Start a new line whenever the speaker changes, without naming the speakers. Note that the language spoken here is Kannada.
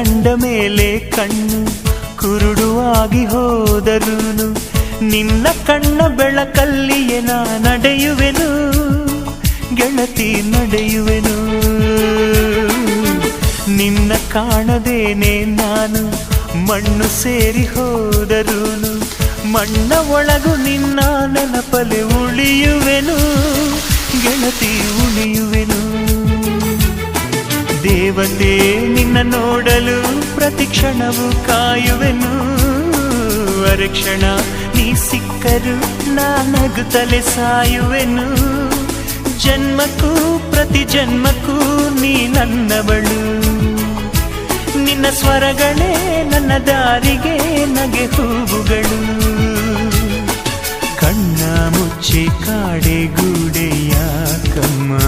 ಕಂಡ ಮೇಲೆ ಕಣ್ಣು ಕುರುಡುವಾಗಿ ಹೋದರೂನು ನಿನ್ನ ಕಣ್ಣ ಬೆಳಕಲ್ಲಿಯೇ ನಾ ನಡೆಯುವೆನು ಗೆಳತಿ ನಡೆಯುವೆನು. ನಿನ್ನ ಕಾಣದೇನೆ ನಾನು ಮಣ್ಣು ಸೇರಿ ಹೋದರೂನು ಮಣ್ಣ ಒಳಗು ನಿನ್ನ ನೆನಪಲೆ ಉಳಿಯುವೆನು ಗೆಳತಿ ಉಳಿಯುವೆನು. ದೇವತೆ ನಿನ್ನ ನೋಡಲು ಪ್ರತಿ ಕ್ಷಣವೂ ಕಾಯುವೆನು. ಅರಕ್ಷಣ ನೀ ಸಿಕ್ಕರು ನಾನಗುತ್ತಲೆ ಸಾಯುವೆನು. ಜನ್ಮಕ್ಕೂ ಪ್ರತಿ ಜನ್ಮಕ್ಕೂ ನೀ ನನ್ನವಳು. ನಿನ್ನ ಸ್ವರಗಳೇ ನನ್ನ ದಾರಿಗೆ ನಗೆ ಹೂವುಗಳು. ಕಣ್ಣ ಮುಚ್ಚಿ ಕಾಡೆ ಗೂಡೆ ಯಾಕಮ್ಮ.